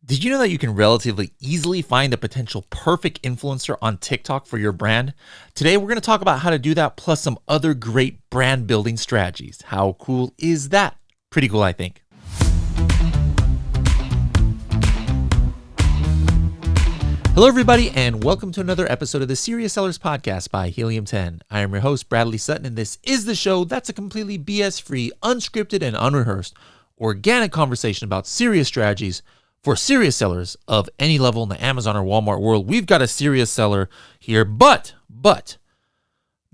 Did you know that you can relatively easily find a potential perfect influencer on TikTok for your brand? Today, we're going to talk about how to do that plus some other great brand building strategies. How cool is that? Pretty cool, I think. Hello, everybody, and welcome to another episode of the Serious Sellers Podcast by Helium 10. I am your host, Bradley Sutton, and this is the show that's a completely BS-free, unscripted, and unrehearsed, organic conversation about serious strategies for serious sellers of any level in the Amazon or Walmart world. We've got a serious seller here, but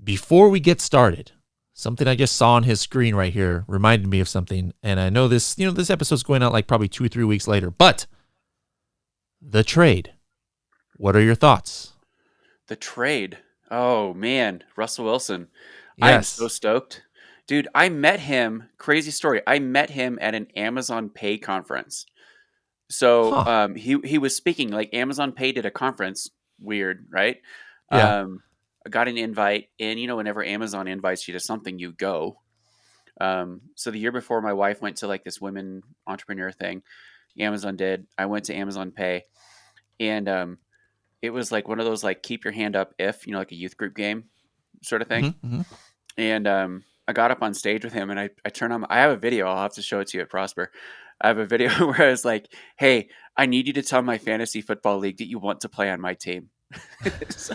before we get started, something I just saw on his screen right here reminded me of something, and I know this episode's going out like probably 2 or 3 weeks later, but the trade. What are your thoughts? The trade. Oh man, Russell Wilson. I am Yes. so stoked. Dude, I met him, crazy story. I met him at an Amazon Pay conference. So Huh. he was speaking, like Amazon Pay did a conference. Weird, right? Yeah. I got an invite, and whenever Amazon invites you to something, you go. So the year before, my wife went to like this women entrepreneur thing. Amazon did. I went to Amazon Pay, and it was like one of those like keep your hand up if, like a youth group game sort of thing. Mm-hmm. And I got up on stage with him, and I turned on. I have a video. I'll have to show it to you at Prosper. I have a video where I was like, "Hey, I need you to tell my fantasy football league that you want to play on my team." so,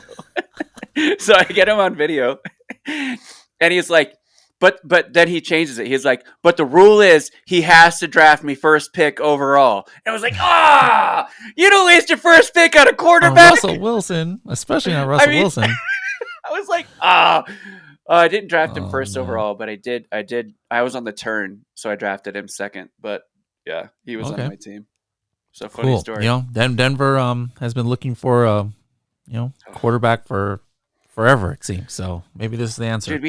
so I get him on video, and he's like, "But then he changes it. He's like, but the rule is he has to draft me first pick overall." And I was like, you don't waste your first pick on a quarterback." Russell Wilson, especially on I Russell mean, Wilson. I was like, I didn't draft him Oh, first man. overall, but I did. I was on the turn, so I drafted him second. But yeah, he was on Okay. my team. So funny Cool. story. Denver has been looking for a quarterback for forever, it seems. So maybe this is the answer. Dude,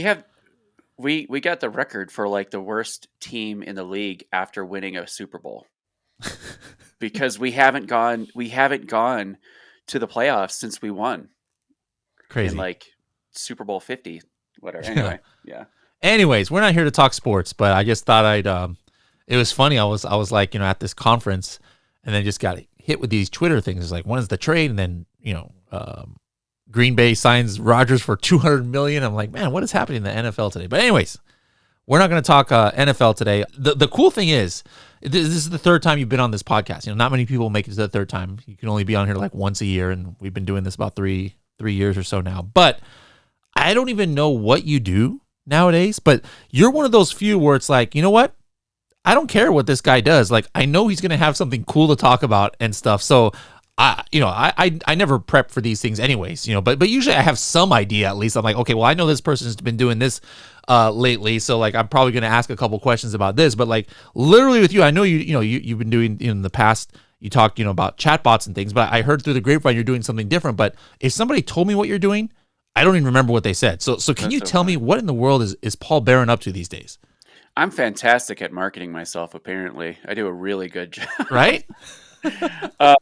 we got the record for like the worst team in the league after winning a Super Bowl because we haven't gone to the playoffs since we won in Crazy. like Super Bowl 50, whatever. Yeah. Anyway, yeah. Anyways, we're not here to talk sports, but I just thought I'd it was funny. I was like, at this conference and then just got hit with these Twitter things. It's like, when is the trade? And then, Green Bay signs Rodgers for $200 million. I'm like, man, what is happening in the NFL today? But anyways, we're not going to talk NFL today. The cool thing is, this is the third time you've been on this podcast. Not many people make it to the third time. You can only be on here like once a year, and we've been doing this about three years or so now. But I don't even know what you do nowadays, but you're one of those few where it's like, you know what? I don't care what this guy does. Like, I know he's going to have something cool to talk about and stuff. So I never prep for these things anyways, but usually I have some idea at least. I'm like, okay, well, I know this person's been doing this lately. So like, I'm probably going to ask a couple questions about this, but like literally with you, I know you've been doing in the past, you talked, about chatbots and things, but I heard through the grapevine, you're doing something different. But if somebody told me what you're doing, I don't even remember what they said. So can That's you so tell me funny. what in the world is Paul Barron up to these days? I'm fantastic at marketing myself, apparently. I do a really good job. Right? uh,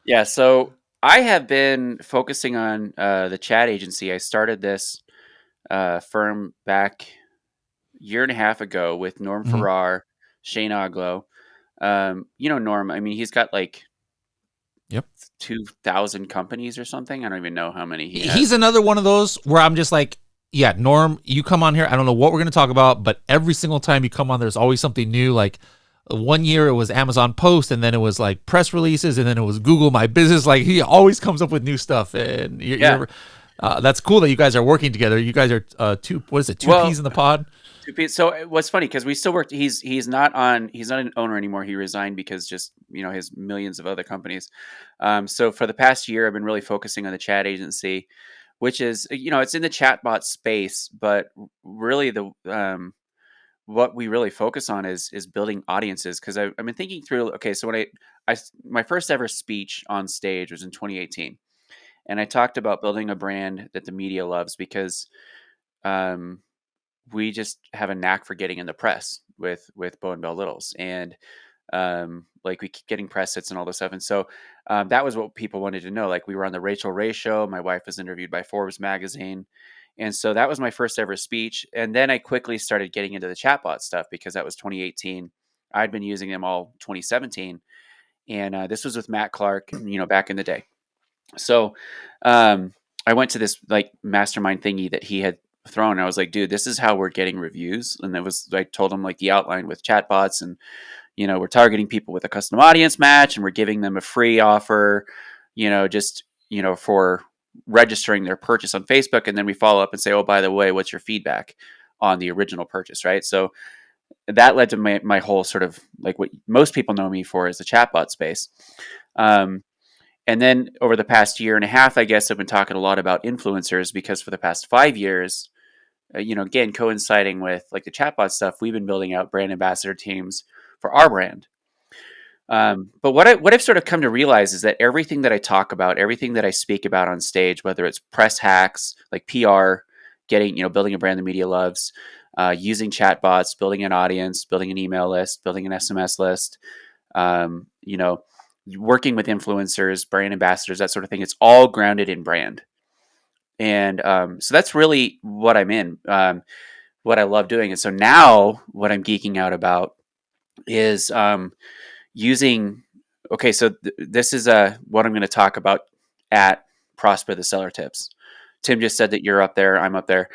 yeah, so I have been focusing on the chat agency. I started this firm back a year and a half ago with Norm Mhm. Farrar, Shane Oglow. Norm, I mean, he's got like Yep. 2,000 companies or something. I don't even know how many he He's has. another one of those where I'm just like, yeah, Norm, you come on here. I don't know what we're going to talk about, but every single time you come on, there's always something new. Like one year it was Amazon Post, and then it was like press releases, and then it was Google My Business. Like he always comes up with new stuff, and Yeah. that's cool that you guys are working together. You guys are two Well, peas in the pod? so what's funny because we still work. He's not an owner anymore. He resigned because just his millions of other companies. So for the past year, I've been really focusing on the chat agency, which is it's in the chatbot space, but really the what we really focus on is building audiences because I've been thinking through. Okay, so when my first ever speech on stage was in 2018, and I talked about building a brand that the media loves because um, we just have a knack for getting in the press with Bow and Bell Littles, and like we keep getting press hits and all this stuff. And so that was what people wanted to know. Like we were on the Rachel Ray show. My wife was interviewed by Forbes magazine. And so that was my first ever speech. And then I quickly started getting into the chatbot stuff because that was 2018. I'd been using them all 2017. and this was with Matt Clark, back in the day. So um, I went to this like mastermind thingy that he had thrown. And I was like, dude, this is how we're getting reviews. And it was, I told him like the outline with chatbots, and we're targeting people with a custom audience match, and we're giving them a free offer, just for registering their purchase on Facebook, and then we follow up and say, oh, by the way, what's your feedback on the original purchase, right? So that led to my whole sort of like what most people know me for is the chatbot space. Um, and then over the past year and a half, I guess I've been talking a lot about influencers, because for the past 5 years, again, coinciding with like the chatbot stuff, we've been building out brand ambassador teams for our brand. But what I've sort of come to realize is that everything that I talk about, everything that I speak about on stage, whether it's press hacks like PR, getting building a brand the media loves, using chatbots, building an audience, building an email list, building an SMS list, um, you know, working with influencers, brand ambassadors, that sort of thing. It's all grounded in brand, and so that's really what I'm in. What I love doing, and so now what I'm geeking out about is using. Okay, so this is what I'm going to talk about at Prosper the Seller Tips. Tim just said that you're up there, I'm up there.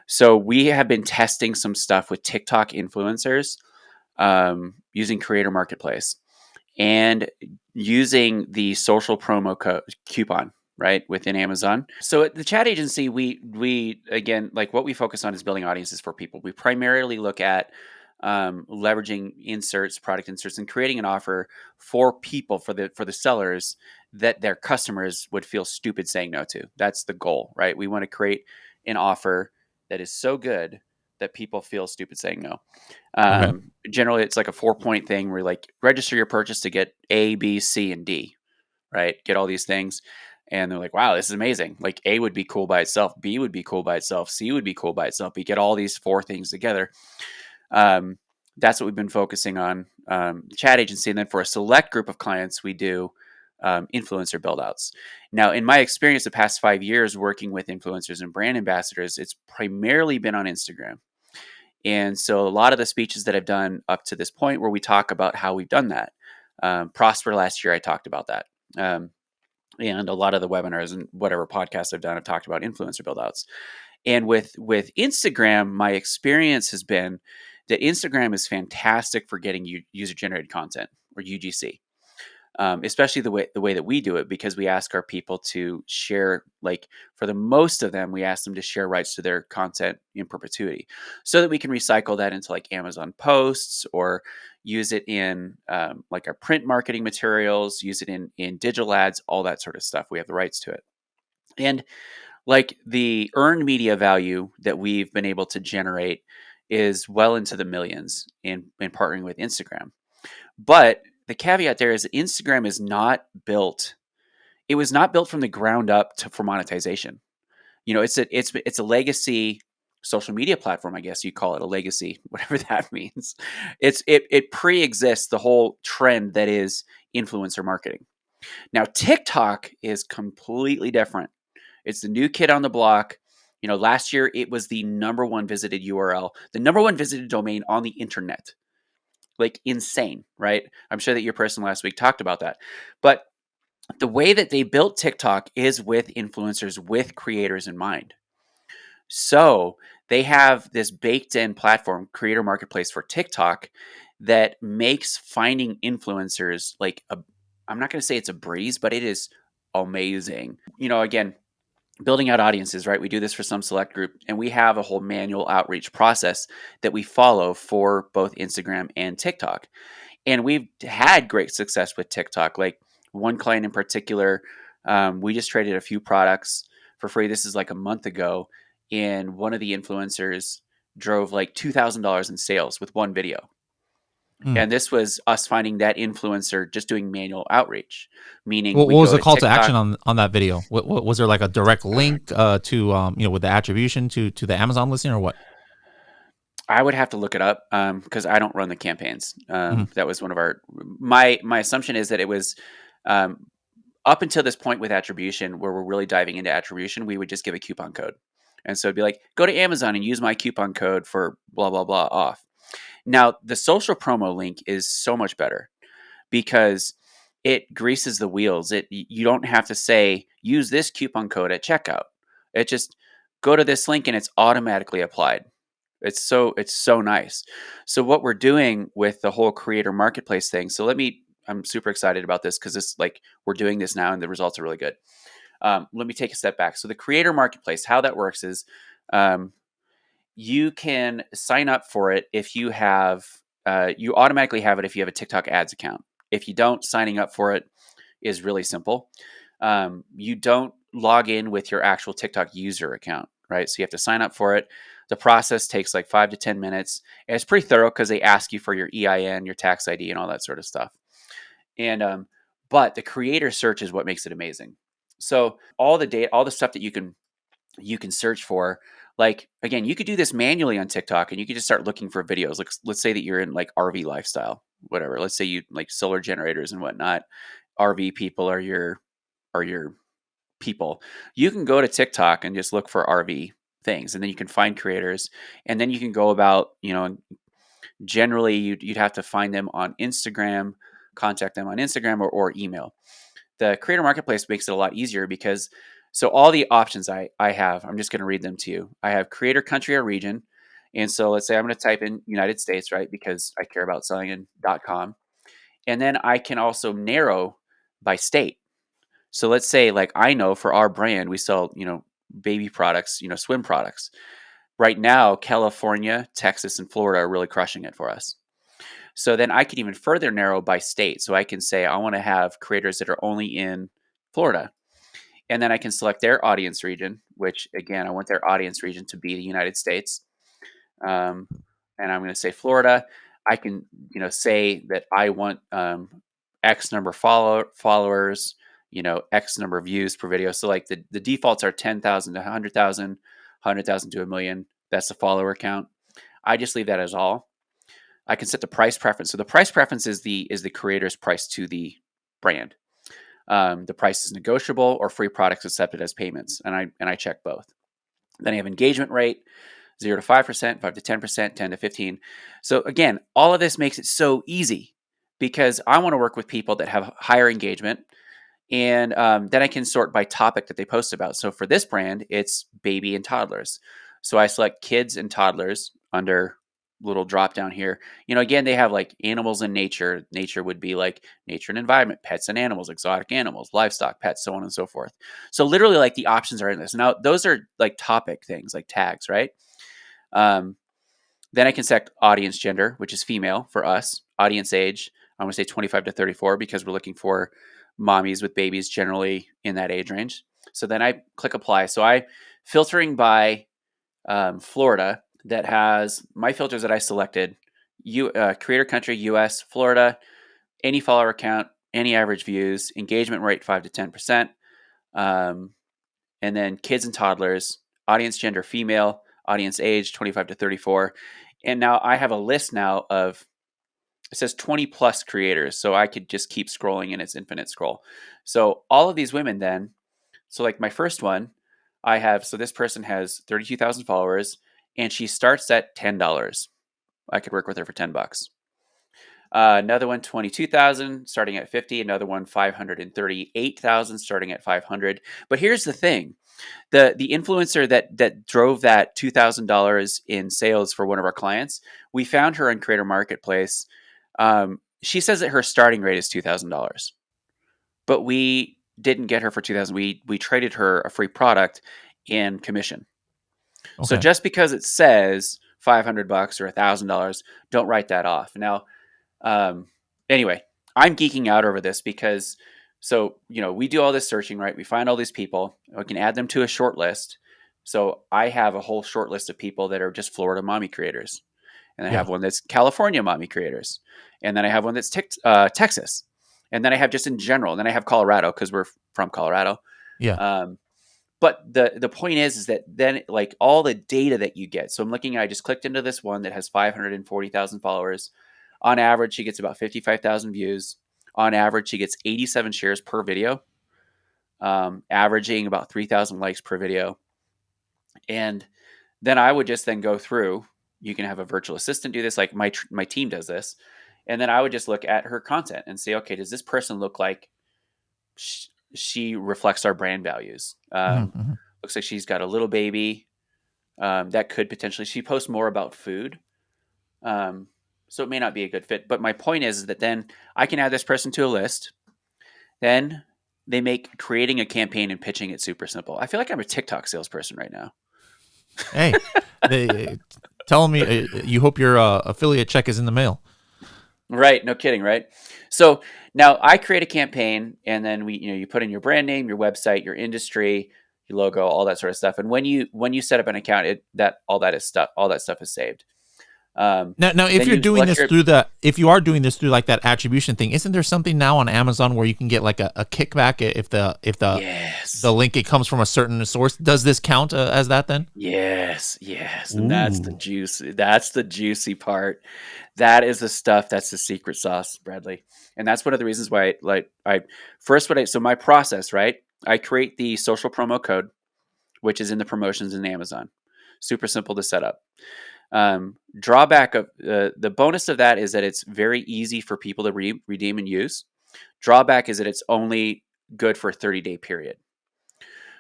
So we have been testing some stuff with TikTok influencers, using Creator Marketplace and using the social promo code coupon right within Amazon. So at the chat agency, we again, like, what we focus on is building audiences for people. We primarily look at leveraging inserts, product inserts, and creating an offer for people, for the sellers, that their customers would feel stupid saying no to. That's the goal, right? We want to create an offer that is so good that people feel stupid saying no. Okay. Generally, it's like a 4-point thing where, like, register your purchase to get A, B, C, and D, right? Get all these things. And they're like, wow, this is amazing. Like, A would be cool by itself. B would be cool by itself. C would be cool by itself. We get all these 4 things together. That's what we've been focusing on, chat agency. And then for a select group of clients, we do influencer build outs. Now, in my experience, the past 5 years working with influencers and brand ambassadors, it's primarily been on Instagram. And so a lot of the speeches that I've done up to this point where we talk about how we've done that. Prosper last year, I talked about that. And a lot of the webinars and whatever podcasts I've done, I've talked about influencer build outs. And with Instagram, my experience has been that Instagram is fantastic for getting user generated content, or UGC. Especially the way that we do it, because we ask our people to share, like, for the most of them, we ask them to share rights to their content in perpetuity, so that we can recycle that into like Amazon posts, or use it in like our print marketing materials, use it in digital ads, all that sort of stuff. We have the rights to it. And like, the earned media value that we've been able to generate is well into the millions in partnering with Instagram. But the caveat there is that Instagram is not built. It was not built from the ground up for monetization. It's a legacy social media platform. I guess you call it a legacy, whatever that means. It pre-exists the whole trend that is influencer marketing. Now, TikTok is completely different. It's the new kid on the block. Last year it was the number one visited URL, the number one visited domain on the internet. Like, insane, right? I'm sure that your person last week talked about that. But the way that they built TikTok is with influencers, with creators in mind. So they have this baked in platform, Creator Marketplace for TikTok, that makes finding influencers like I'm not going to say it's a breeze, but it is amazing. Again, building out audiences, right? We do this for some select group, and we have a whole manual outreach process that we follow for both Instagram and TikTok. And we've had great success with TikTok. Like, one client in particular, we just traded a few products for free. This is like a month ago, and one of the influencers drove like $2,000 in sales with one video. Mm. And this was us finding that influencer just doing manual outreach, meaning What we was go the to call to TikTok. action on that video? What was there, like a direct link to with the attribution to the Amazon listing, or what? I would have to look it up, because I don't run the campaigns. Mhm. That was one of my assumption is that it was, um, up until this point with attribution, where we're really diving into attribution, we would just give a coupon code. And so it'd be like, go to Amazon and use my coupon code for blah, blah, blah off. Now, the social promo link is so much better, because it greases the wheels. You don't have to say use this coupon code at checkout. It just go to this link and it's automatically applied. It's so nice. So what we're doing with the whole creator marketplace thing. I'm super excited about this because it's like we're doing this now and the results are really good. Let me take a step back. So the creator marketplace, how that works is um, you can sign up for it if you have you automatically have it if you have a TikTok ads account. If you don't, signing up for it is really simple. You don't log in with your actual TikTok user account, right? So you have to sign up for it. The process takes like 5 to 10 minutes. And it's pretty thorough because they ask you for your EIN, your tax ID, and all that sort of stuff. And but the creator search is what makes it amazing. So all the data, all the stuff that you can search for, like again, you could do this manually on TikTok, and you could just start looking for videos. Like let's say that you're in like RV lifestyle, whatever. Let's say you like solar generators and whatnot. RV people are your people. You can go to TikTok and just look for RV things, and then you can find creators, and then you can go about, generally you'd have to find them on Instagram, contact them on Instagram or email. The creator marketplace makes it a lot easier because so all the options I have, I'm just going to read them to you. I have creator, country, or region. And so let's say I'm going to type in United States, right? Because I care about selling in .com. And then I can also narrow by state. So let's say like I know for our brand, we sell, baby products, swim products. Right now, California, Texas, and Florida are really crushing it for us. So then I can even further narrow by state. So I can say I want to have creators that are only in Florida. And then I can select their audience region, which again, I want their audience region to be the United States. And I'm going to say Florida. I can, say that I want X number followers, X number of views per video. So like the defaults are 10,000 to 100,000, 100,000 to a million. That's the follower count. I just leave that as all. I can set the price preference. So the price preference is the creator's price to the brand. The price is negotiable or free products accepted as payments, and I check both. Then I have engagement rate, 0 to 5%, 5 to 10%, 10 to 15. So again, all of this makes it so easy because I want to work with people that have higher engagement, and then I can sort by topic that they post about. So for this brand, it's baby and toddlers. So I select kids and toddlers under little drop down here. Again, they have like animals and nature. Nature would be like nature and environment, pets and animals, exotic animals, livestock, pets, so on and so forth. So literally like the options are in this. Now, those are like topic things like tags, right? Then I can select audience gender, which is female for us. Audience age, I'm going to say 25 to 34 because we're looking for mommies with babies generally in that age range. So then I click apply. So I filtering by Florida that has my filters that I selected, creator country, US, Florida, any follower count, any average views, engagement rate 5 to 10%, and then kids and toddlers, audience gender female, audience age 25 to 34. And now I have a list now of, it says 20 plus creators. So I could just keep scrolling and it's infinite scroll. So all of these women then, so like my first one, so this person has 32,000 followers and she starts at $10. I could work with her for $10. Another one, 22,000 starting at 50. Another one, 538,000 starting at 500. But here's the thing. The influencer that drove that $2,000 in sales for one of our clients, we found her on Creator Marketplace. She says that her starting rate is $2,000, but we didn't get her for 2,000. We traded her a free product in commission. Okay. So just because it says $500 or $1,000, don't write that off. Now, anyway, I'm geeking out over this because we do all this searching, right? We find all these people. We can add them to a short list. So I have a whole short list of people that are just Florida mommy creators. And I have one that's California mommy creators. And then I have one that's Texas. And then I have just in general. And then I have Colorado because we're from Colorado. Yeah. But the point is that then like all the data that you get. So I'm looking, I just clicked into this one that has 540,000 followers. On average, she gets about 55,000 views. On average, she gets 87 shares per video, averaging about 3,000 likes per video. And then I would just then go through. You can have a virtual assistant do this. Like my team does this. And then I would just look at her content and say, okay, does this person look like she reflects our brand values? Mm-hmm. Looks like she's got a little baby. That could potentially, she posts more about food. So it may not be a good fit. But my point is that then I can add this person to a list. Then they make creating a campaign and pitching it super simple. I feel like I'm a TikTok salesperson right now. Hey, they tell me you hope your affiliate check is in the mail. Right. No kidding. Right. So now I create a campaign, and then you put in your brand name, your website, your industry, your logo, all that sort of stuff. And when you set up an account, all that stuff is saved. Now, if Then you're you doing select this if you are doing this through like that attribution thing, isn't there something now on Amazon where you can get like a kickback if the link it comes from a certain source? Does this count as that then? Yes, and Ooh. that's the juicy part. That is the stuff that's the secret sauce, Bradley. And that's one of the reasons why so my process, right? I create the social promo code, which is in the promotions in Amazon. Super simple to set up. Drawback of the bonus of that is that it's very easy for people to redeem and use. Drawback is that it's only good for a 30-day period.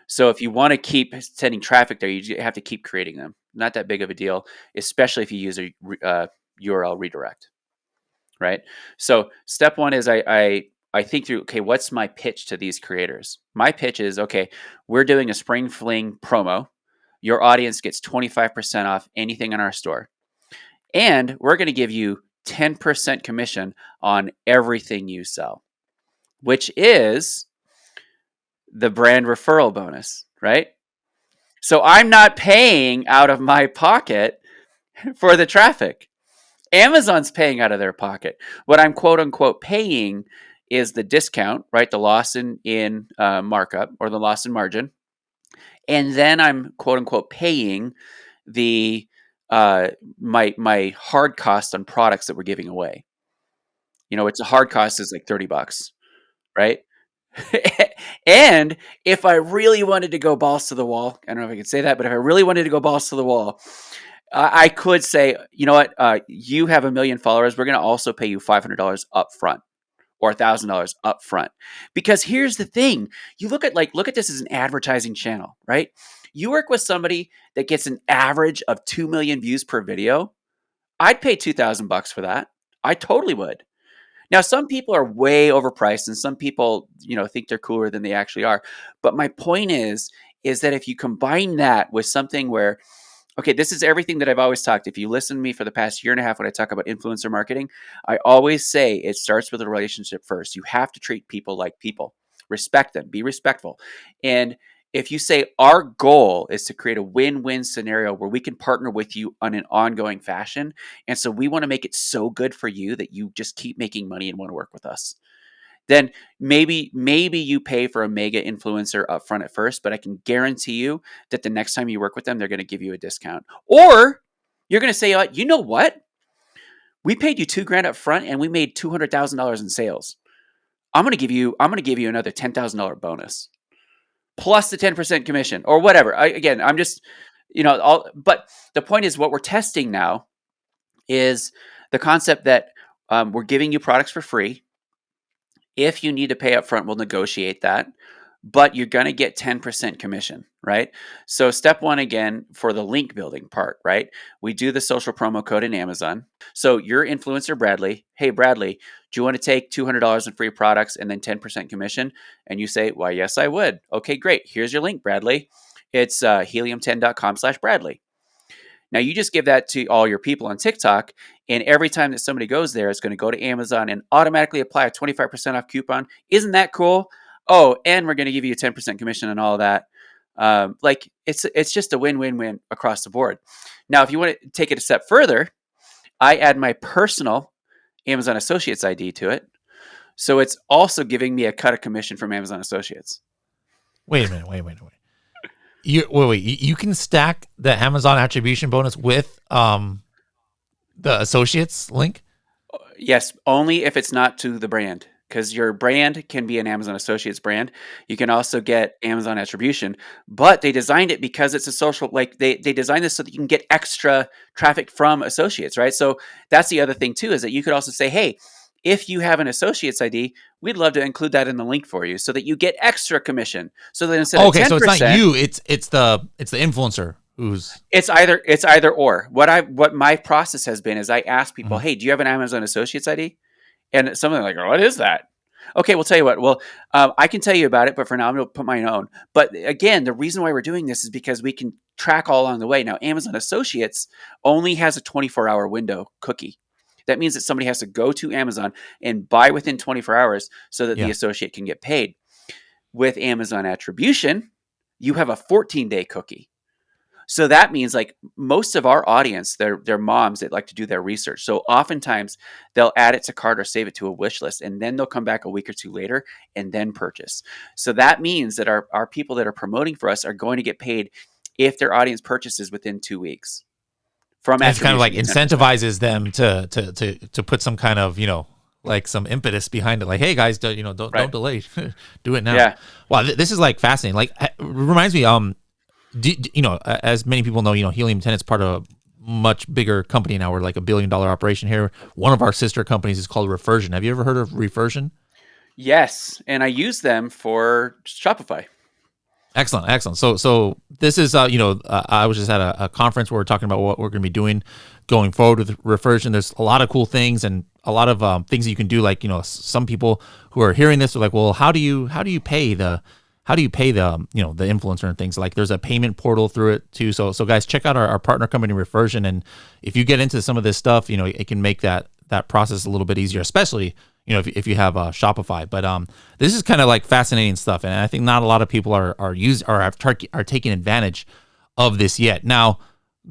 So if you want to keep sending traffic there, you have to keep creating them. Not that big of a deal, especially if you use a URL redirect, right? So step one is I think through, okay, what's my pitch to these creators? My pitch is, okay, we're doing a spring fling promo. Your audience gets 25% off anything in our store. And we're going to give you 10% commission on everything you sell, which is the brand referral bonus, right? So I'm not paying out of my pocket for the traffic. Amazon's paying out of their pocket. What I'm quote unquote paying is the discount, right? The loss in markup or the loss in margin. And then I'm quote unquote paying the my hard cost on products that we're giving away. It's a hard cost is like $30, right? And if I really wanted to go balls to the wall, I don't know if I could say that, but if I really wanted to go balls to the wall, I could say, you know what, you have 1 million followers. We're going to also pay you $500 up front or $1,000 up front. Because here's the thing. You look at this as an advertising channel, right? You work with somebody that gets an average of 2 million views per video. I'd pay $2,000 for that. I totally would. Now, some people are way overpriced, and some people, think they're cooler than they actually are. But my point is that if you combine that with something where, okay, this is everything that I've always talked. If you listen to me for the past year and a half when I talk about influencer marketing, I always say it starts with a relationship first. You have to treat people like people, respect them, be respectful. And if you say our goal is to create a win-win scenario where we can partner with you on an ongoing fashion, and so we want to make it so good for you that you just keep making money and want to work with us, then maybe you pay for a mega influencer upfront at first, but I can guarantee you that the next time you work with them, they're going to give you a discount. Or you're going to say, you know what? We paid you $2,000 up front and we made $200,000 in sales. I'm going to give you another $10,000 bonus plus the 10% commission or whatever. I'm just, but the point is what we're testing now is the concept that we're giving you products for free. If you need to pay up front, we'll negotiate that, but you're going to get 10% commission, right? So step one, again, for the link building part, right? We do the social promo code in Amazon. So your influencer, Bradley, hey, Bradley, do you want to take $200 in free products and then 10% commission? And you say, why, yes, I would. Okay, great. Here's your link, Bradley. It's helium10.com/Bradley. Now you just give that to all your people on TikTok, and every time that somebody goes there, it's going to go to Amazon and automatically apply a 25% off coupon. Isn't that cool? Oh, and we're going to give you a 10% commission and all of that. It's just a win-win-win across the board. Now, if you want to take it a step further, I add my personal Amazon Associates ID to it. So it's also giving me a cut of commission from Amazon Associates. Wait a minute. You can stack the Amazon attribution bonus with the associates link? Yes, only if it's not to the brand. because your brand can be an Amazon Associates brand. You can also get Amazon Attribution, but they designed it because it's a social, like they designed this so that you can get extra traffic from associates, right? So that's the other thing too, is that you could also say, hey, if you have an associates ID, we'd love to include that in the link for you so that you get extra commission. So that instead of Okay, so it's not 10%, you, it's the influencer who's it's either or. What my process has been is I ask people, Mhm. hey, do you have an Amazon Associates ID? And some of them are like, what is that? Okay, we'll tell you what. Well, I can tell you about it, but for now, I'm going to put my own. But again, the reason why we're doing this is because we can track all along the way. Now, Amazon Associates only has a 24-hour window cookie. That means that somebody has to go to Amazon and buy within 24 hours so that the yeah. associate can get paid. With Amazon Attribution, you have a 14-day cookie. So that means like most of our audience, they're moms that like to do their research. So oftentimes they'll add it to cart or save it to a wish list, and then they'll come back a week or two later and then purchase. So that means that our people that are promoting for us are going to get paid if their audience purchases within 2 weeks from And it's kind of like attribution, the 10%. incentivizes them to put some kind of, like some impetus behind it. Like, hey guys, don't Right. delay, do it now. Yeah. Wow, this is like fascinating. Like, reminds me, as many people know, Helium 10 is part of a much bigger company now. We're like $1 billion operation here. One of our sister companies is called Reversion. Have you ever heard of Reversion? Yes. And I use them for Shopify. Excellent, excellent. So this is, I was just at a conference where we're talking about what we're going to be doing going forward with Reversion. There's a lot of cool things and a lot of things that you can do. Like, some people who are hearing this are like, well, how do you pay the the influencer and things? Like, there's a payment portal through it too. So guys, check out our partner company Reversion, and if you get into some of this stuff, it can make that process a little bit easier, especially if you have Shopify. But this is kind of like fascinating stuff, and I think not a lot of people are taking advantage of this yet. Now,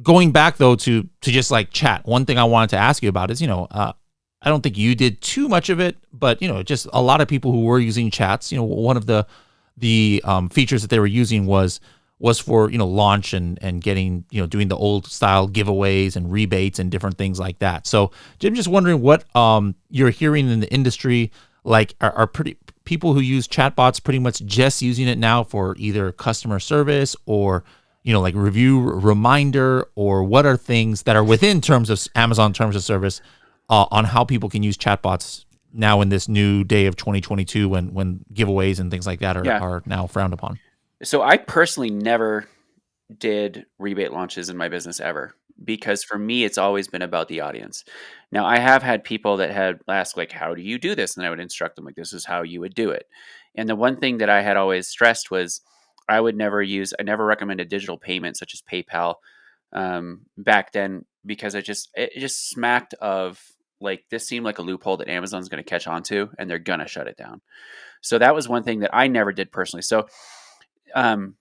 going back though to just like chat, one thing I wanted to ask you about is I don't think you did too much of it, but just a lot of people who were using chats. One of the features that they were using was for launch and getting doing the old style giveaways and rebates and different things like that. So I'm just wondering what you're hearing in the industry. Like, are pretty people who use chatbots pretty much just using it now for either customer service or like review reminder, or what are things that are within terms of Amazon terms of service on how people can use chatbots now in this new day of 2022 when giveaways and things like that Yeah. are now frowned upon? So I personally never did rebate launches in my business ever, because for me it's always been about the audience. Now I have had people that had asked like, how do you do this? And I would instruct them like, this is how you would do it. And the one thing that I had always stressed was I never recommended digital payments such as PayPal back then, because it just smacked of like, this seemed like a loophole that Amazon's going to catch on to and they're going to shut it down. So that was one thing that I never did personally. So um,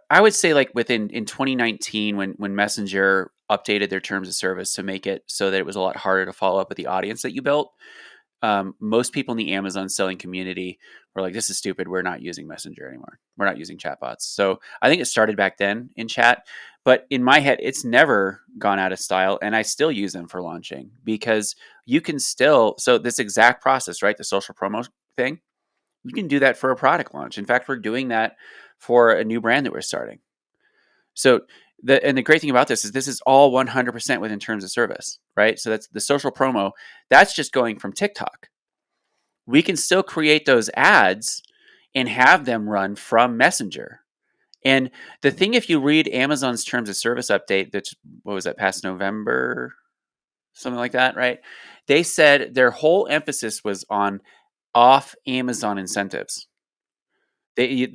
I would say like in 2019, when Messenger updated their terms of service to make it so that it was a lot harder to follow up with the audience that you built, most people in the Amazon selling community were like, this is stupid. We're not using Messenger anymore. We're not using chatbots. So I think it started back then in chat, but in my head, it's never gone out of style. And I still use them for launching, because you can still, so this exact process, right? The social promo thing, you can do that for a product launch. In fact, we're doing that for a new brand that we're starting. So the great thing about this is all 100% within terms of service, right? So that's the social promo. That's just going from TikTok. We can still create those ads and have them run from Messenger. And the thing, if you read Amazon's terms of service update, that's, what was that, past November, something like that, right? They said their whole emphasis was on off Amazon incentives. They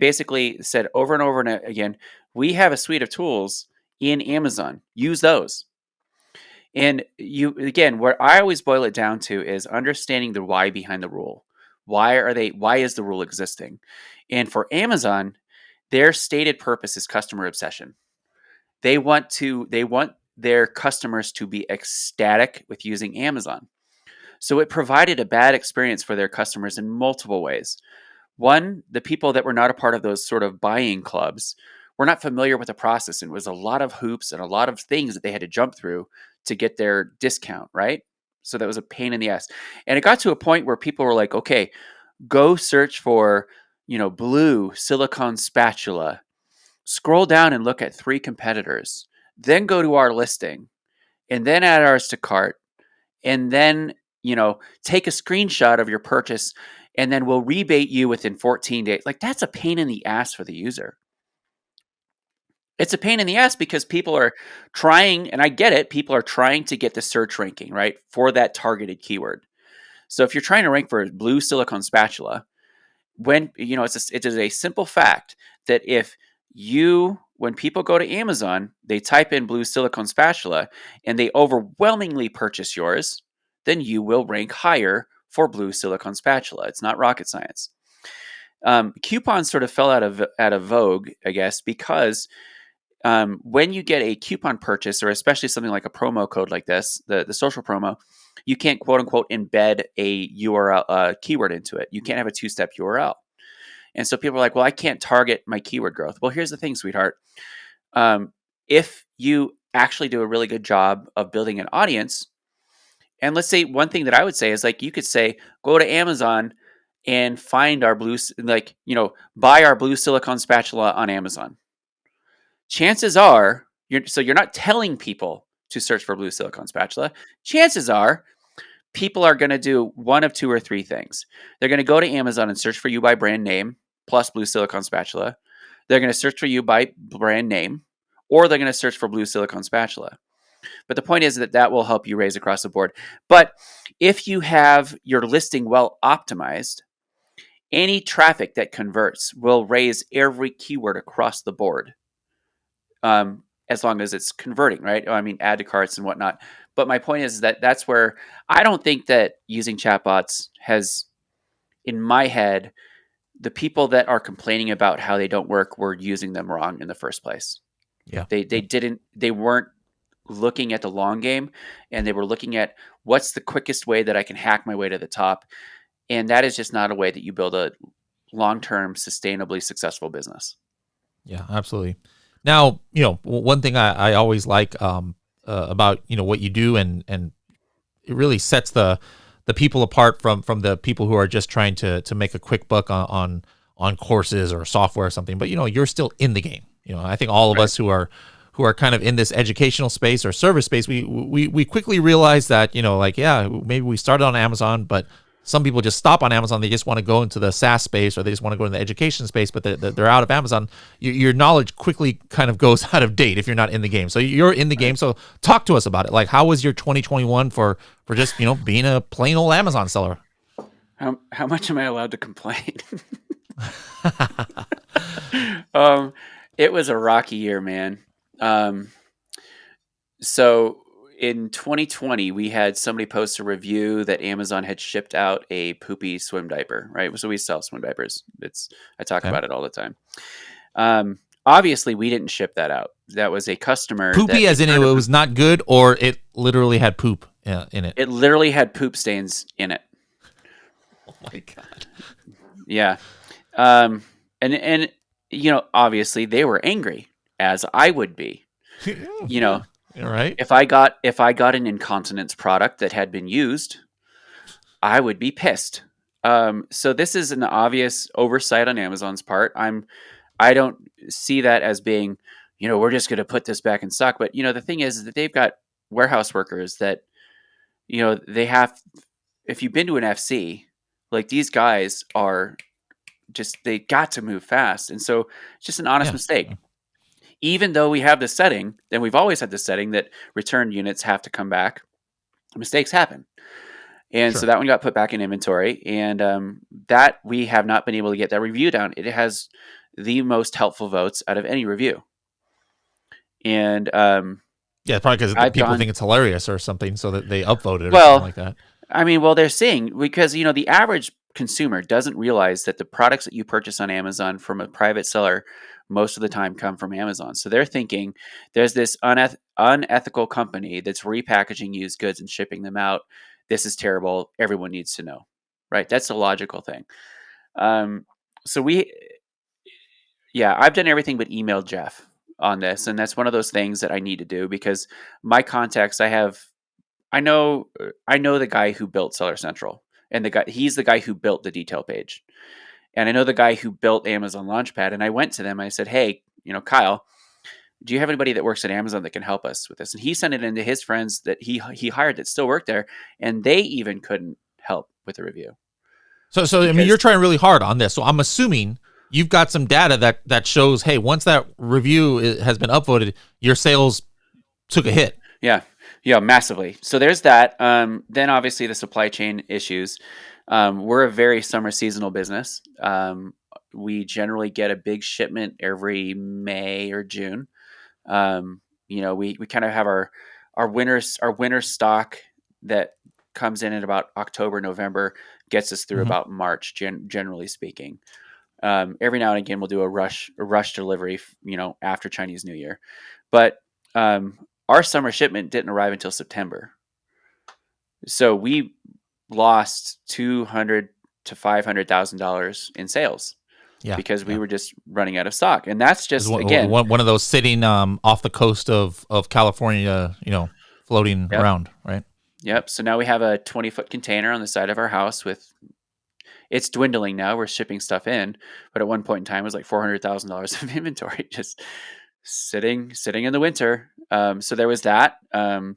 basically said over and over and again, we have a suite of tools in Amazon. Use those. And you, again, what I always boil it down to is understanding the why behind the rule. Why is the rule existing? And for Amazon, their stated purpose is customer obsession. They want their customers to be ecstatic with using Amazon. So it provided a bad experience for their customers in multiple ways. One, the people that were not a part of those sort of buying clubs were not familiar with the process, and it was a lot of hoops and a lot of things that they had to jump through to get their discount, right? So that was a pain in the ass. And it got to a point where people were like, okay, go search for, blue silicone spatula. Scroll down and look at 3 competitors. Then go to our listing and then add ours to cart. And then, take a screenshot of your purchase and then we'll rebate you within 14 days. Like, that's a pain in the ass for the user. It's a pain in the ass because people are trying, and I get it, people are trying to get the search ranking, right, for that targeted keyword. So if you're trying to rank for blue silicone spatula, when it is a simple fact that when people go to Amazon, they type in blue silicone spatula and they overwhelmingly purchase yours, then you will rank higher for blue silicone spatula. It's not rocket science. Coupons sort of fell out of vogue, I guess, because when you get a coupon purchase, or especially something like a promo code like this, the social promo, you can't quote unquote embed a URL keyword into it. You can't have a 2-step URL. And so people are like, well, I can't target my keyword growth. Well, here's the thing, sweetheart. If you actually do a really good job of building an audience, and let's say one thing that I would say is, like, you could say, go to Amazon and find our buy our blue silicone spatula on Amazon. Chances are, you're not telling people to search for blue silicone spatula. Chances are, people are going to do one of 2 or 3 things. They're going to go to Amazon and search for you by brand name plus blue silicone spatula. They're going to search for you by brand name, or they're going to search for blue silicone spatula. But the point is that will help you raise across the board. But if you have your listing well optimized, any traffic that converts will raise every keyword across the board. As long as it's converting, right? I mean, add to carts and whatnot. But my point is that that's where I don't think that using chatbots has, in my head, the people that are complaining about how they don't work were using them wrong in the first place. Yeah. They weren't looking at the long game, and they were looking at what's the quickest way that I can hack my way to the top. And that is just not a way that you build a long-term, sustainably successful business. Yeah, absolutely. Now, one thing I always like about what you do, and it really sets the people apart from the people who are just trying to make a quick buck on courses or software or something. But you're still in the game. I think all of us who are kind of in this educational space or service space, we quickly realize that maybe we started on Amazon, but some people just stop on Amazon. They just want to go into the SaaS space, or they just want to go into the education space, but they're out of Amazon. Your knowledge quickly kind of goes out of date if you're not in the game. So you're in the game. So talk to us about it. Like, how was your 2021 for just, being a plain old Amazon seller? How much am I allowed to complain? It was a rocky year, man. So in 2020, we had somebody post a review that Amazon had shipped out a poopy swim diaper, right? So we sell swim diapers. I talk about it all the time. Obviously, we didn't ship that out. That was a customer. Poopy as in it was not good, or it literally had poop in it? It literally had poop stains in it. Oh my God. Yeah. And obviously they were angry, as I would be. Right. If I got an incontinence product that had been used, I would be pissed. So this is an obvious oversight on Amazon's part. I don't see that as being, we're just going to put this back in stock. But the thing is that they've got warehouse workers that, they have. If you've been to an FC, like, these guys are just, they got to move fast, and so it's just an honest mistake. Even though we have this setting, and we've always had this setting that return units have to come back, mistakes happen. And so that one got put back in inventory, and that we have not been able to get that review down. It has the most helpful votes out of any review. And probably because people think it's hilarious or something, so that they upvoted or something like that. I mean, they're seeing, because the average consumer doesn't realize that the products that you purchase on Amazon from a private seller most of the time come from Amazon. So they're thinking there's this unethical company that's repackaging used goods and shipping them out. This is terrible. Everyone needs to know, right? That's a logical thing. So I've done everything but email Jeff on this. And that's one of those things that I need to do, because my contacts, I I know the guy who built Seller Central, and he's the guy who built the detail page. And I know the guy who built Amazon Launchpad, and I went to them and I said, "Hey, Kyle, do you have anybody that works at Amazon that can help us with this?" And he sent it into his friends that he hired that still work there, and they even couldn't help with the review. So I mean, you're trying really hard on this. So I'm assuming you've got some data that shows, hey, once that review has been upvoted, your sales took a hit. Yeah, massively. So there's that. Then obviously the supply chain issues. We're a very summer seasonal business. We generally get a big shipment every May or June. We kind of have our winter stock that comes in at about October, November, gets us through about March, generally speaking. Every now and again, we'll do a rush delivery, after Chinese New Year. But our summer shipment didn't arrive until September. So we lost $200,000 to $500,000 in sales. Yeah, because we were just running out of stock, and that's just again one of those sitting off the coast of California, floating around, right? Yep. So now we have a 20-foot container on the side of our house it's dwindling now. We're shipping stuff in, but at one point in time, it was like $400,000 of inventory just sitting in the winter. So there was that. And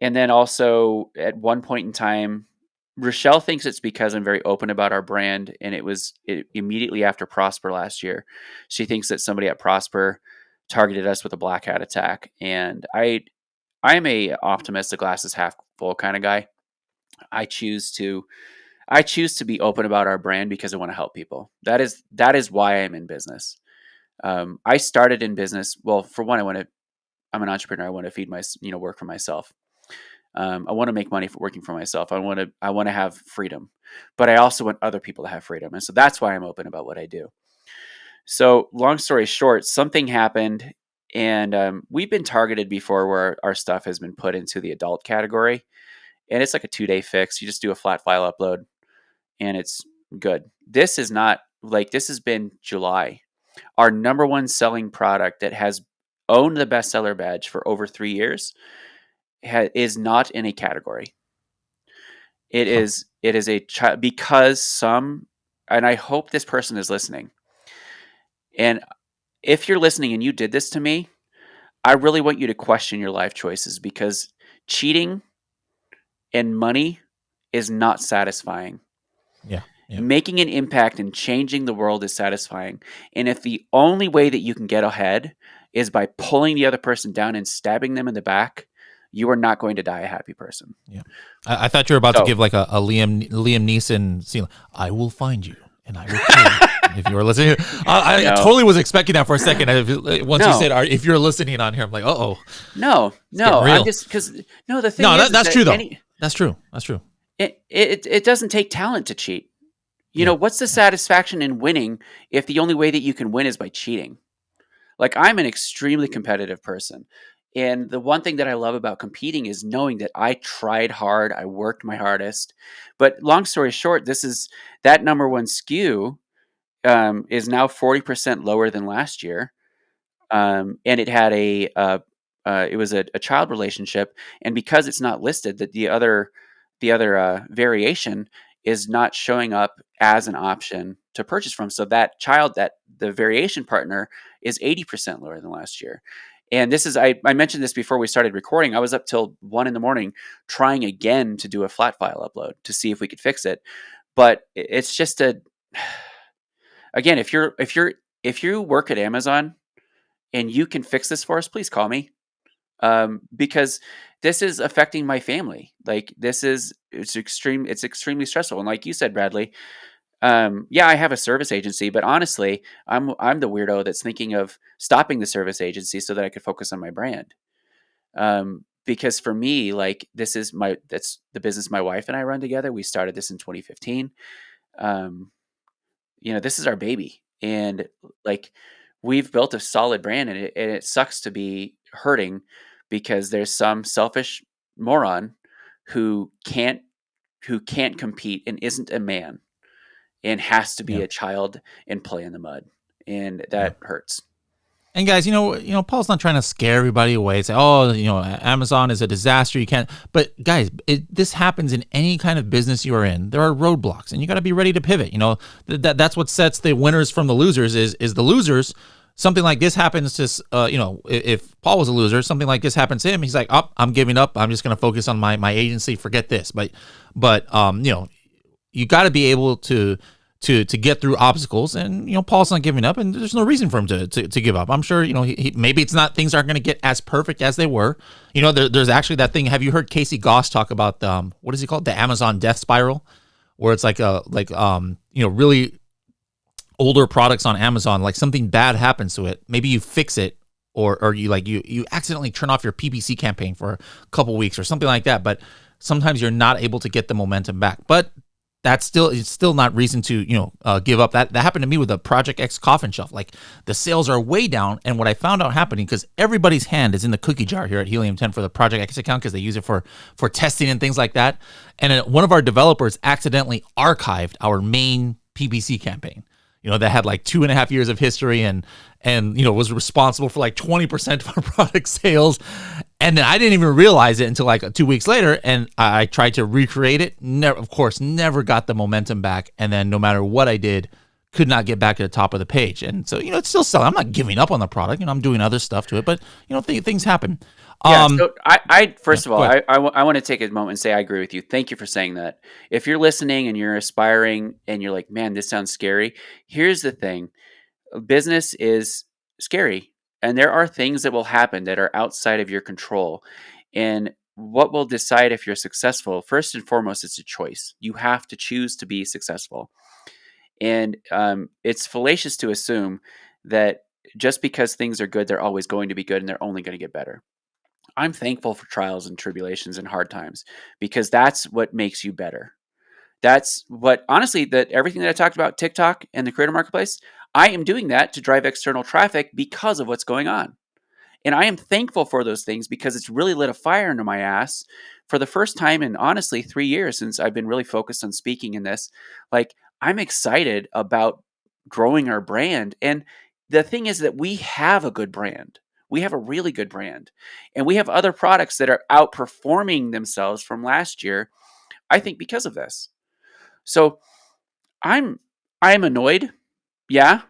then also at one point in time, Rochelle thinks it's because I'm very open about our brand, and it immediately after Prosper last year. She thinks that somebody at Prosper targeted us with a black hat attack, and I'm a optimistic, glasses half full kind of guy. I choose to be open about our brand because I want to help people. That is why I'm in business. I started in business. Well, for one, I'm an entrepreneur. I want to feed work for myself. I want to make money for working for myself. I want to have freedom, but I also want other people to have freedom. And so that's why I'm open about what I do. So long story short, something happened, and we've been targeted before where our stuff has been put into the adult category, and it's like a 2-day fix. You just do a flat file upload and it's good. This is not like, this has been July. Our number one selling product that has owned the bestseller badge for over 3 years is not in a category. It is a child, because and I hope this person is listening. And if you're listening and you did this to me, I really want you to question your life choices, because cheating and money is not satisfying. Yeah. Making an impact and changing the world is satisfying. And if the only way that you can get ahead is by pulling the other person down and stabbing them in the back, you are not going to die a happy person. Yeah. I thought you were about to give like a Liam Neeson scene. I will find you and I will kill you if you are listening. I totally was expecting that for a second. Once you said, if you're listening on here, I'm like, No. I'm just, because the thing is that's true though. That's true. It doesn't take talent to cheat. What's the satisfaction in winning if the only way that you can win is by cheating? Like, I'm an extremely competitive person. And the one thing that I love about competing is knowing that I tried hard, I worked my hardest. But long story short, that number one SKU is now 40% lower than last year. And it had it was a child relationship. And because it's not listed, that the other variation is not showing up as an option to purchase from. So that the variation partner is 80% lower than last year. And this is, I mentioned this before we started recording. I was up till 1 a.m. trying again to do a flat file upload to see if we could fix it. But it's just again, if you work at Amazon and you can fix this for us, please call me. Because this is affecting my family. Like, it's extremely stressful. And like you said, Bradley, I have a service agency, but honestly, I'm the weirdo that's thinking of stopping the service agency so that I could focus on my brand. Because for me, like, that's the business my wife and I run together. We started this in 2015. This is our baby, and like, we've built a solid brand, and it sucks to be hurting because there's some selfish moron who can't compete and isn't a man and has to be a child and play in the mud, and that hurts. And guys, Paul's not trying to scare everybody away. Say, oh, Amazon is a disaster. You can't. But guys, this happens in any kind of business you are in. There are roadblocks, and you got to be ready to pivot. That's what sets the winners from the losers. Is the losers. Something like this happens to, if Paul was a loser, something like this happens to him. He's like, oh, I'm giving up. I'm just going to focus on my agency. Forget this. But you got to be able to get through obstacles, and Paul's not giving up, and there's no reason for him to give up. I'm sure maybe it's not, things aren't going to get as perfect as they were. There's actually that thing. Have you heard Casey Goss talk about what is he called, the Amazon death spiral, where it's like really older products on Amazon, like something bad happens to it, maybe you fix it, or you accidentally turn off your PPC campaign for a couple weeks or something like that, but sometimes you're not able to get the momentum back. But it's still not reason to give up. That happened to me with the Project X coffin shelf. Like, the sales are way down, and what I found out happening, because everybody's hand is in the cookie jar here at Helium 10 for the Project X account, because they use it for testing and things like that. And one of our developers accidentally archived our main PPC campaign, that had like 2.5 years of history, and was responsible for like 20% of our product sales. And then I didn't even realize it until like 2 weeks later, and I tried to recreate it. Never got the momentum back. And then no matter what I did, could not get back to the top of the page. And so, it's still selling. I'm not giving up on the product. I'm doing other stuff to it, but things happen. Yeah. So I first of all, go ahead. I want to take a moment and say I agree with you. Thank you for saying that. If you're listening and you're aspiring and you're like, man, this sounds scary. Here's the thing: business is scary, and there are things that will happen that are outside of your control. And what will decide if you're successful? First and foremost, it's a choice. You have to choose to be successful. And it's fallacious to assume that just because things are good, they're always going to be good and they're only going to get better. I'm thankful for trials and tribulations and hard times, because that's what makes you better. That's what, honestly, that everything that I talked about, TikTok and the creator marketplace, I am doing that to drive external traffic because of what's going on. And I am thankful for those things, because it's really lit a fire into my ass for the first time in, honestly, 3 years since I've been really focused on speaking in this. Like, I'm excited about growing our brand. And the thing is that we have a good brand. We have a really good brand. And we have other products that are outperforming themselves from last year, I think, because of this. So I'm annoyed. Yeah.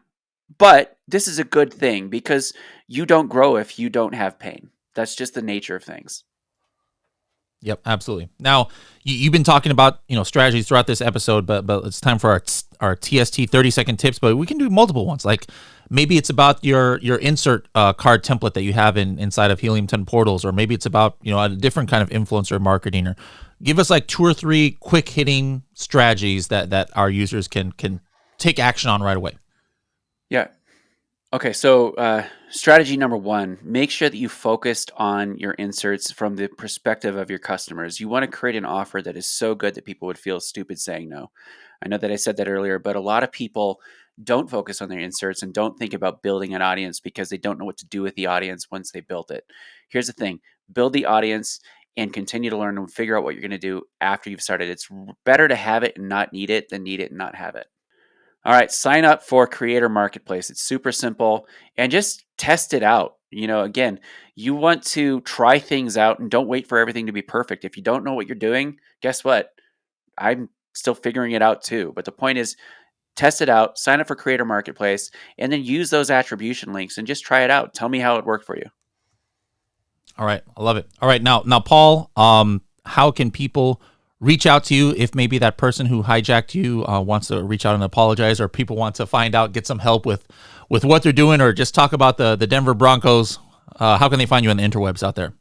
But this is a good thing, because you don't grow if you don't have pain. That's just the nature of things. Yep, absolutely. Now, you've been talking about strategies throughout this episode, but it's time for our TST 30-second tips. But we can do multiple ones. Like, maybe it's about your insert card template that you have inside of Helium 10 portals, or maybe it's about a different kind of influencer marketing. Or give us like 2 or 3 quick hitting strategies that our users can take action on right away. Yeah. Okay, so strategy number 1, make sure that you focused on your inserts from the perspective of your customers. You want to create an offer that is so good that people would feel stupid saying no. I know that I said that earlier, but a lot of people don't focus on their inserts and don't think about building an audience because they don't know what to do with the audience once they built it. Here's the thing: build the audience and continue to learn and figure out what you're going to do after you've started. It's better to have it and not need it than need it and not have it. All right, sign up for Creator Marketplace. It's super simple, and just test it out. Again, you want to try things out and don't wait for everything to be perfect. If you don't know what you're doing, guess what? I'm still figuring it out too. But the point is, test it out, sign up for Creator Marketplace, and then use those attribution links and just try it out. Tell me how it worked for you. All right, I love it. All right, now Paul, how can people reach out to you if maybe that person who hijacked you wants to reach out and apologize, or people want to find out, get some help with what they're doing, or just talk about the Denver Broncos? How can they find you on the interwebs out there?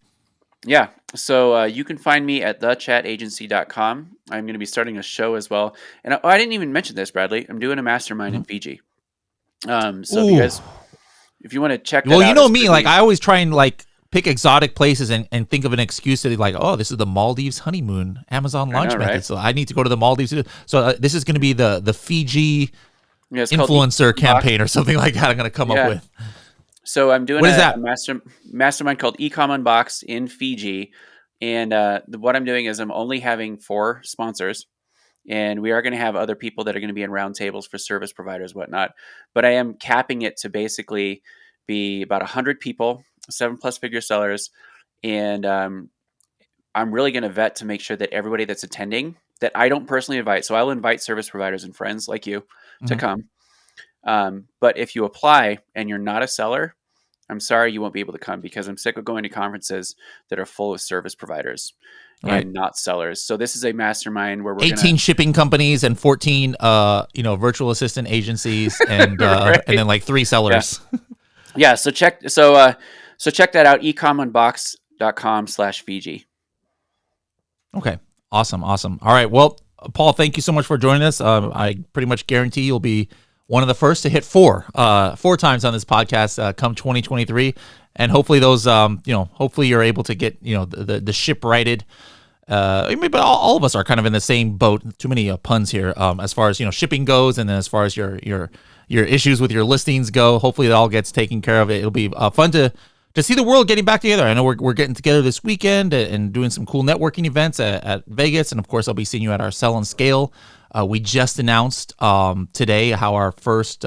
Yeah, so you can find me at thechatagency.com. I'm going to be starting a show as well. And I didn't even mention this, Bradley. I'm doing a mastermind in Fiji. So if you want to check that out. Well, you know me, like I always try and like pick exotic places and think of an excuse to like, oh, this is the Maldives honeymoon Amazon launch method. Right? So I need to go to the Maldives. So this is going to be the Fiji influencer campaign or something like that. I'm going to come up with. So I'm doing a mastermind called Ecom Unboxed in Fiji. And what I'm doing is I'm only having 4 sponsors. And we are going to have other people that are going to be in roundtables for service providers, whatnot. But I am capping it to basically be about 100 people, 7+ figure sellers, and I'm really going to vet to make sure that everybody that's attending, that I don't personally invite. So I'll invite service providers and friends like you to come. But if you apply and you're not a seller, I'm sorry you won't be able to come, because I'm sick of going to conferences that are full of service providers and not sellers. So this is a mastermind where we're 18 shipping companies and 14 virtual assistant agencies and right. and then like 3 sellers. Yeah. So check that out, ecommunbox.com/Fiji. Okay. Awesome. All right. Well, Paul, thank you so much for joining us. I pretty much guarantee you'll be one of the first to hit 4 times on this podcast come 2023. And hopefully those, hopefully you're able to get, the ship righted. But all of us are kind of in the same boat. Too many puns here as far as, shipping goes. And then as far as your issues with your listings go, hopefully it all gets taken care of. It'll be fun to see the world getting back together. I know we're getting together this weekend and doing some cool networking events at Vegas. And of course, I'll be seeing you at our Sell and Scale. We just announced today how our first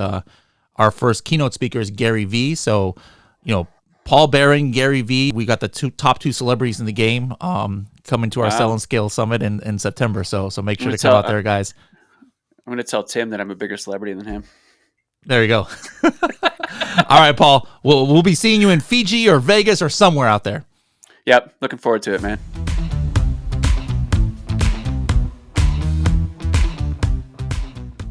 keynote speaker is Gary Vee. So, Paul Barron, Gary Vee, we got the top two celebrities in the game coming to our Sell and Scale Summit in September. So make sure to come out there, guys. I'm going to tell Tim that I'm a bigger celebrity than him. There you go. All right, Paul. We'll be seeing you in Fiji or Vegas or somewhere out there. Yep. Looking forward to it, man.